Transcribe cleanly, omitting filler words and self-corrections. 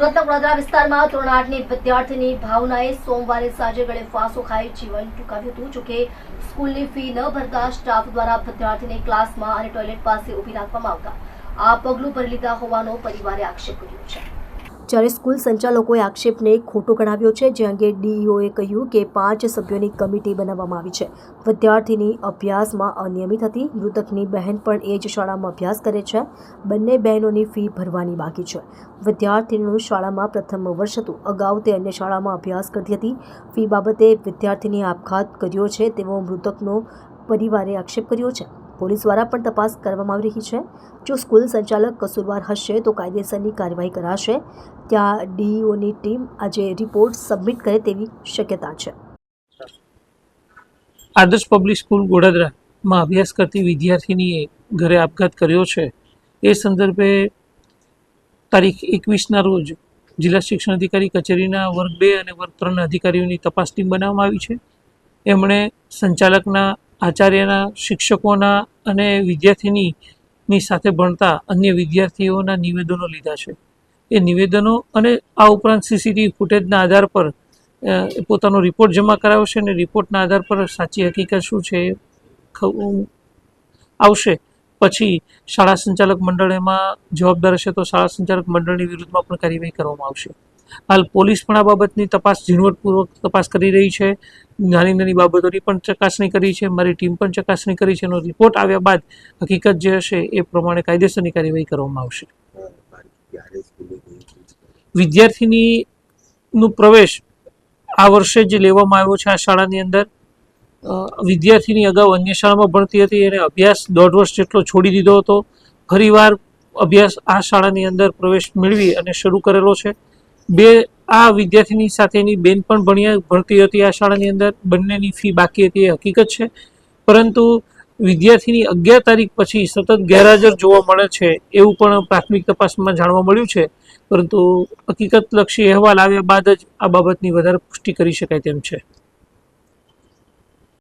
સુરતના વડોદરા વિસ્તારમાં ધોરણ 8ની વિદ્યાર્થીની ભાવનાએ સોમવારે સાંજે ગળે ફાંસો ખાઈ જીવન ટૂંકાવ્યું હતું। જોકે સ્કૂલની ફી ન ભરતા સ્ટાફ દ્વારા વિદ્યાર્થીને ક્લાસમાં અને ટોયલેટ પાસે ઊભી રાખવામાં આવતા આ પગલું ભરી લીધા હોવાનો પરિવારે આક્ષેપ કર્યો છે। જ્યારે સ્કૂલ સંચાલકોએ આક્ષેપને ખોટો ગણાવ્યો છે, જે અંગે ડીઈઓએ કહ્યું કે 5 સભ્યોની કમિટી બનાવવામાં આવી છે। વિદ્યાર્થીની અભ્યાસમાં અનિયમિત હતી। મૃતકની બહેન પણ એ જ શાળામાં અભ્યાસ કરે છે। બંને બહેનોની ફી ભરવાની બાકી છે। વિદ્યાર્થીનું શાળામાં પ્રથમ વર્ષ હતું। અગાઉ તે અન્ય શાળામાં અભ્યાસ કરતી હતી। ફી બાબતે વિદ્યાર્થીની આપઘાત કર્યો છે તેવો મૃતકનો પરિવારે આક્ષેપ કર્યો છે। પોલીસ દ્વારા પણ તપાસ કરવામાં આવી રહી છે। જો સ્કૂલ સંચાલક કસૂરવાર હશે તો કાયદેસરની કાર્યવાહી કરાશે। ત્યાં ડીઈઓની ટીમ આજે રિપોર્ટ સબમિટ કરે તેવી શક્યતા છે। આદર્શ પબ્લિક સ્કૂલ વડોદરામાં અભ્યાસ કરતી વિદ્યાર્થીનીએ ઘરે આપઘાત કર્યો છે। એ સંદર્ભે તારીખ 21ના રોજ જિલ્લા શિક્ષણ અધિકારી કચેરીના વર્ગ 2 અને વર્ગ 3ના અધિકારીઓની તપાસ ટીમ બનાવવામાં આવી છે। એમણે સંચાલકના, આચાર્યના, શિક્ષકોના અને વિદ્યાર્થીની સાથે ભણતા અન્ય વિદ્યાર્થીઓના નિવેદનો લીધા છે। એ નિવેદનો અને આ ઉપરાંત સીસીટીવી ફૂટેજના આધાર પર પોતાનો રિપોર્ટ જમા કરાવ્યો છે અને રિપોર્ટના આધાર પર સાચી હકીકત શું છે એ આવશે। પછી શાળા સંચાલક મંડળ એમાં જવાબદાર હશે તો શાળા સંચાલક મંડળની વિરુદ્ધમાં પણ કાર્યવાહી કરવામાં આવશે। હાલ પોલીસ પણ આ બાબતની તપાસ ઝીણવટપૂર્વક તપાસ કરી રહી છે। નાની નાની બાબતોની પણ ચકાસણી કરી છે। મારી ટીમ પણ ચકાસણી કરી છે। એનો રિપોર્ટ આવ્યા બાદ હકીકત જે હશે એ પ્રમાણે કાયદેસરની કાર્યવાહી કરવામાં આવશે। વિદ્યાર્થીનીનું પ્રવેશ આ વર્ષે જ લેવામાં આવ્યો છે આ શાળાની અંદર। વિદ્યાર્થીની અગાઉ અન્ય શાળામાં ભણતી હતી, એને અભ્યાસ 1.5 વર્ષ જેટલો છોડી દીધો હતો। ફરીવાર અભ્યાસ આ શાળાની અંદર પ્રવેશ મેળવી અને શરૂ કરેલો છે। આ વિદ્યાર્થીની સાથેની બેન પણ ભણતી હતી આ શાળાની અંદર। બંનેની ફી બાકી હતી એ હકીકત છે, પરંતુ વિદ્યાર્થીની 11 તારીખ પછી સતત ગેરહાજર જોવા મળે છે એવું પણ પ્રાથમિક તપાસમાં જાણવા મળ્યું છે, પરંતુ હકીકતલક્ષી અહેવાલ આવ્યા બાદ જ આ બાબતની વધારે પુષ્ટિ કરી શકાય તેમ છે।